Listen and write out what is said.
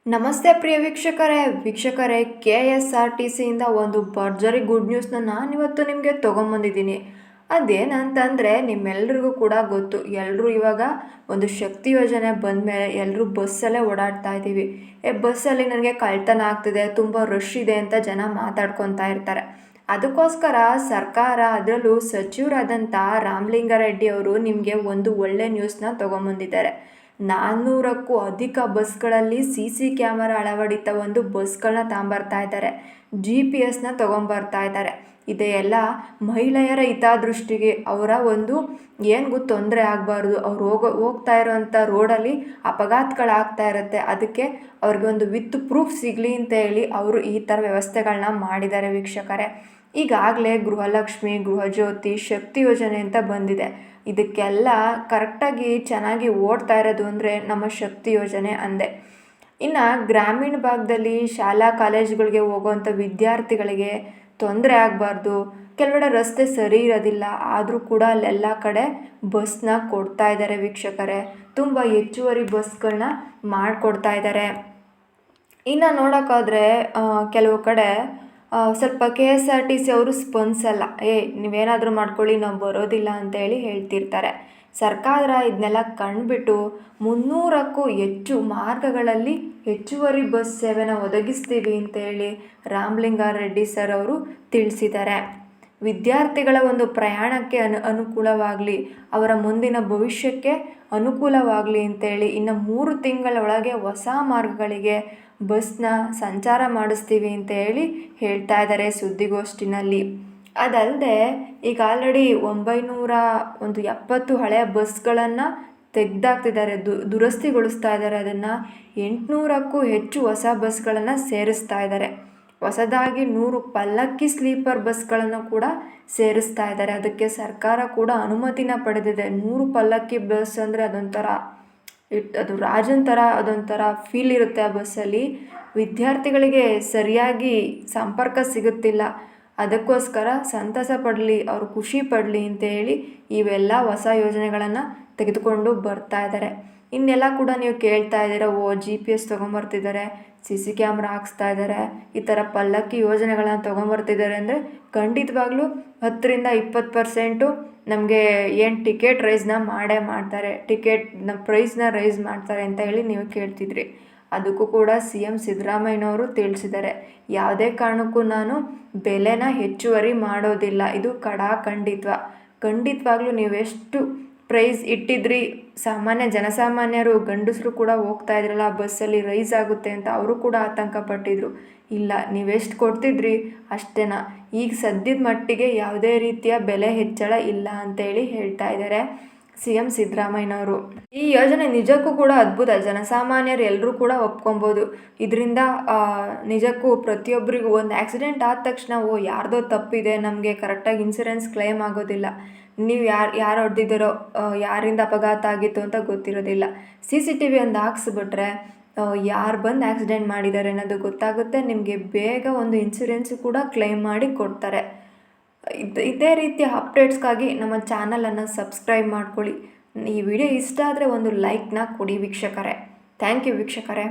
ನಮಸ್ತೆ ಪ್ರಿಯ ವೀಕ್ಷಕರೇ K S R T ಸಿಯಿಂದ ಒಂದು ಭರ್ಜರಿ ಗುಡ್ ನ್ಯೂಸ್ನ ನಾನಿವತ್ತು ನಿಮಗೆ ತೊಗೊಂಬಂದಿದ್ದೀನಿ. ಅದೇನಂತಂದರೆ ನಿಮ್ಮೆಲ್ರಿಗೂ ಕೂಡ ಗೊತ್ತು, ಎಲ್ಲರೂ ಇವಾಗ ಒಂದು ಶಕ್ತಿ ಯೋಜನೆ ಬಂದಮೇಲೆ ಎಲ್ಲರೂ ಬಸ್ಸಲ್ಲೇ ಓಡಾಡ್ತಾ ಇದ್ದೀವಿ. ಬಸ್ಸಲ್ಲಿ ನನಗೆ ಕಳ್ತನ ಆಗ್ತಿದೆ, ತುಂಬ ರಶ್ ಇದೆ ಅಂತ ಜನ ಮಾತಾಡ್ಕೊತಾ ಇರ್ತಾರೆ. ಅದಕ್ಕೋಸ್ಕರ ಸರ್ಕಾರ, ಅದರಲ್ಲೂ ಸಚಿವರಾದಂಥ ರಾಮಲಿಂಗಾರೆಡ್ಡಿ ಅವರು ನಿಮಗೆ ಒಂದು ಒಳ್ಳೆ ನ್ಯೂಸ್ನ ತೊಗೊಂಬಂದಿದ್ದಾರೆ. 400ಕ್ಕೂ ಅಧಿಕ ಬಸ್ಗಳಲ್ಲಿ CC ಕ್ಯಾಮರಾ ಅಳವಡಿತ ಒಂದು ಬಸ್ಗಳನ್ನ ತಗೊಂಬರ್ತಾ ಇದ್ದಾರೆ. GPS ತೊಗೊಂಬರ್ತಾ ಇದ್ದಾರೆ. ಇದೆಲ್ಲ ಮಹಿಳೆಯರ ಹಿತದೃಷ್ಟಿಗೆ, ಅವರ ಒಂದು ಏನಿಗೂ ತೊಂದರೆ ಆಗಬಾರ್ದು, ಅವ್ರು ಹೋಗ್ತಾ ಇರೋವಂಥ ರೋಡಲ್ಲಿ ಅಪಘಾತಗಳಾಗ್ತಾ ಇರುತ್ತೆ, ಅದಕ್ಕೆ ಅವ್ರಿಗೆ ಒಂದು ವಿತ್ ಪ್ರೂಫ್ ಸಿಗಲಿ ಅಂತ ಹೇಳಿ ಅವರು ಈ ಥರ ವ್ಯವಸ್ಥೆಗಳನ್ನ ಮಾಡಿದ್ದಾರೆ ವೀಕ್ಷಕರೇ. ಈಗಾಗಲೇ ಗೃಹಲಕ್ಷ್ಮಿ, ಗೃಹಜ್ಯೋತಿ, ಶಕ್ತಿ ಯೋಜನೆ ಅಂತ ಬಂದಿದೆ. ಇದಕ್ಕೆಲ್ಲ ಕರೆಕ್ಟಾಗಿ ಚೆನ್ನಾಗಿ ಓಡ್ತಾ ಇರೋದು ಅಂದರೆ ನಮ್ಮ ಶಕ್ತಿ ಯೋಜನೆ ಅಂದೆ. ಇನ್ನು ಗ್ರಾಮೀಣ ಭಾಗದಲ್ಲಿ ಶಾಲಾ ಕಾಲೇಜುಗಳಿಗೆ ಹೋಗುವಂಥ ವಿದ್ಯಾರ್ಥಿಗಳಿಗೆ ತೊಂದರೆ ಆಗಬಾರ್ದು, ಕೆಲವೆಡೆ ರಸ್ತೆ ಸರಿ ಇರೋದಿಲ್ಲ, ಆದರೂ ಕೂಡ ಅಲ್ಲೆಲ್ಲ ಕಡೆ ಬಸ್ನ ಕೊಡ್ತಾ ಇದ್ದಾರೆ ವೀಕ್ಷಕರೇ. ತುಂಬ ಹೆಚ್ಚುವರಿ ಬಸ್ಗಳನ್ನ ಮಾಡಿಕೊಡ್ತಾ ಇದ್ದಾರೆ. ಇನ್ನು ನೋಡೋಕ್ಕಾದ್ರೆ ಕೆಲವು ಕಡೆ ಸ್ವಲ್ಪ KSRTC ಅವರು ಸ್ಪಂದಿಸಲ್ಲ. ನೀವೇನಾದರೂ ಮಾಡ್ಕೊಳ್ಳಿ, ನಾವು ಬರೋದಿಲ್ಲ ಅಂತೇಳಿ ಹೇಳ್ತಿರ್ತಾರೆ. ಸರ್ಕಾರ ಇದನ್ನೆಲ್ಲ ಕಂಡುಬಿಟ್ಟು 300ಕ್ಕೂ ಹೆಚ್ಚು ಮಾರ್ಗಗಳಲ್ಲಿ ಹೆಚ್ಚುವರಿ ಬಸ್ ಸೇವೆನ ಒದಗಿಸ್ತೀವಿ ಅಂತೇಳಿ ರಾಮಲಿಂಗಾರೆಡ್ಡಿ ಸರ್ ಅವರು ತಿಳಿಸಿದ್ದಾರೆ. ವಿದ್ಯಾರ್ಥಿಗಳ ಒಂದು ಪ್ರಯಾಣಕ್ಕೆ ಅನುಕೂಲವಾಗಲಿ, ಅವರ ಮುಂದಿನ ಭವಿಷ್ಯಕ್ಕೆ ಅನುಕೂಲವಾಗಲಿ ಅಂತೇಳಿ ಇನ್ನು 3 ತಿಂಗಳ ಒಳಗೆ ಹೊಸ ಮಾರ್ಗಗಳಿಗೆ ಬಸ್ನ ಸಂಚಾರ ಮಾಡಿಸ್ತೀವಿ ಅಂತ ಹೇಳಿ ಹೇಳ್ತಾ ಇದ್ದಾರೆ ಸುದ್ದಿಗೋಷ್ಠಿನಲ್ಲಿ. ಅದಲ್ಲದೆ ಈಗ ಆಲ್ರೆಡಿ 970 ಹಳೆಯ ಬಸ್ಗಳನ್ನು ತೆಗೆದಾಕ್ತಿದ್ದಾರೆ, ದುರಸ್ತಿಗೊಳಿಸ್ತಾ ಇದ್ದಾರೆ. ಅದನ್ನು 800ಕ್ಕೂ ಹೆಚ್ಚು ಹೊಸ ಬಸ್ಗಳನ್ನು ಸೇರಿಸ್ತಾ ಇದ್ದಾರೆ. ಹೊಸದಾಗಿ 100 ಪಲ್ಲಕ್ಕಿ ಸ್ಲೀಪರ್ ಬಸ್ಗಳನ್ನು ಕೂಡ ಸೇರಿಸ್ತಾ ಇದ್ದಾರೆ. ಅದಕ್ಕೆ ಸರ್ಕಾರ ಕೂಡ ಅನುಮತಿನ ಪಡೆದಿದೆ. 100 ಪಲ್ಲಕ್ಕಿ ಬಸ್ ಅಂದರೆ ಅದು ರಾಜನ ಥರ ಅದೊಂಥರ ಫೀಲ್ ಇರುತ್ತೆ ಆ ಬಸ್ಸಲ್ಲಿ. ವಿದ್ಯಾರ್ಥಿಗಳಿಗೆ ಸರಿಯಾಗಿ ಸಂಪರ್ಕ ಸಿಗುತ್ತಿಲ್ಲ, ಅದಕ್ಕೋಸ್ಕರ ಸಂತಸ ಪಡಲಿ, ಅವರು ಖುಷಿ ಪಡಲಿ ಅಂತೇಳಿ ಇವೆಲ್ಲ ಹೊಸ ಯೋಜನೆಗಳನ್ನು ತೆಗೆದುಕೊಂಡು ಬರ್ತಾ ಇದ್ದಾರೆ. ಇನ್ನೆಲ್ಲ ಕೂಡ ನೀವು ಕೇಳ್ತಾ ಇದ್ದೀರ, GPS ತೊಗೊಂಬರ್ತಿದ್ದಾರೆ, CC ಕ್ಯಾಮ್ರಾ ಹಾಕ್ಸ್ತಾ ಇದ್ದಾರೆ, ಈ ಥರ ಪಲ್ಲಕ್ಕಿ ಯೋಜನೆಗಳನ್ನ ತೊಗೊಂಬರ್ತಿದ್ದಾರೆ ಅಂದರೆ ಖಂಡಿತವಾಗ್ಲೂ 10ರಿಂದ 20% ನಮಗೆ ಏನು ಟಿಕೆಟ್ ರೈಸ್ನ ಮಾಡ್ತಾರೆ, ಟಿಕೆಟ್ನ ಪ್ರೈಸ್ನ ರೈಸ್ ಮಾಡ್ತಾರೆ ಅಂತ ಹೇಳಿ ನೀವು ಕೇಳ್ತಿದ್ರಿ. ಅದಕ್ಕೂ ಕೂಡ CM ಸಿದ್ದರಾಮಯ್ಯನವರು ತಿಳಿಸಿದ್ದಾರೆ, ಯಾವುದೇ ಕಾರಣಕ್ಕೂ ನಾನು ಬೆಲೆನ ಹೆಚ್ಚುವರಿ ಮಾಡೋದಿಲ್ಲ, ಇದು ಖಂಡಿತವಾಗ್ಲೂ ನೀವೆಷ್ಟು ಪ್ರೈಸ್ ಇಟ್ಟಿದ್ರಿ, ಜನಸಾಮಾನ್ಯರು ಗಂಡಸರು ಕೂಡ ಹೋಗ್ತಾ ಇದ್ರಲ್ಲ ಬಸ್ಸಲ್ಲಿ, ರೈಸ್ ಆಗುತ್ತೆ ಅಂತ ಅವರು ಕೂಡ ಆತಂಕ ಪಟ್ಟಿದ್ರು. ಇಲ್ಲ, ನೀವೆಷ್ಟು ಕೊಡ್ತಿದ್ರಿ ಅಷ್ಟೇನಾ, ಈಗ ಸದ್ಯದ ಮಟ್ಟಿಗೆ ಯಾವುದೇ ರೀತಿಯ ಬೆಲೆ ಹೆಚ್ಚಳ ಇಲ್ಲ ಅಂತೇಳಿ ಹೇಳ್ತಾ ಇದ್ದಾರೆ CM ಸಿದ್ದರಾಮಯ್ಯನವರು. ಈ ಯೋಜನೆ ನಿಜಕ್ಕೂ ಕೂಡ ಅದ್ಭುತ, ಜನಸಾಮಾನ್ಯರು ಎಲ್ಲರೂ ಕೂಡ ಒಪ್ಕೊಬೋದು. ಇದರಿಂದ ನಿಜಕ್ಕೂ ಪ್ರತಿಯೊಬ್ಬರಿಗೂ ಒಂದು ಆಕ್ಸಿಡೆಂಟ್ ಆದ ತಕ್ಷಣ ಯಾರ್ದೋ ತಪ್ಪಿದೆ, ನಮಗೆ ಕರೆಕ್ಟಾಗಿ ಇನ್ಸೂರೆನ್ಸ್ ಕ್ಲೇಮ್ ಆಗೋದಿಲ್ಲ, ನೀವು ಯಾರು ಹೊಡೆದಿದ್ದೀರೋ, ಯಾರಿಂದ ಅಪಘಾತ ಆಗಿತ್ತು ಅಂತ ಗೊತ್ತಿರೋದಿಲ್ಲ. CCTV ಒಂದು ಹಾಕ್ಸ್ಬಿಟ್ರೆ ಯಾರು ಬಂದು ಆಕ್ಸಿಡೆಂಟ್ ಮಾಡಿದ್ದಾರೆ ಅನ್ನೋದು ಗೊತ್ತಾಗುತ್ತೆ, ನಿಮಗೆ ಬೇಗ ಒಂದು ಇನ್ಸೂರೆನ್ಸು ಕೂಡ ಕ್ಲೇಮ್ ಮಾಡಿ ಕೊಡ್ತಾರೆ. ಇದೇ ರೀತಿಯ ಅಪ್ಡೇಟ್ಸ್ಗಾಗಿ ನಮ್ಮ ಚಾನಲನ್ನು ಸಬ್ಸ್ಕ್ರೈಬ್ ಮಾಡ್ಕೊಳ್ಳಿ. ಈ ವಿಡಿಯೋ ಇಷ್ಟ ಆದರೆ ಒಂದು ಲೈಕ್ನ ಕೊಡಿ ವೀಕ್ಷಕರೇ. ಥ್ಯಾಂಕ್ ಯು ವೀಕ್ಷಕರೇ.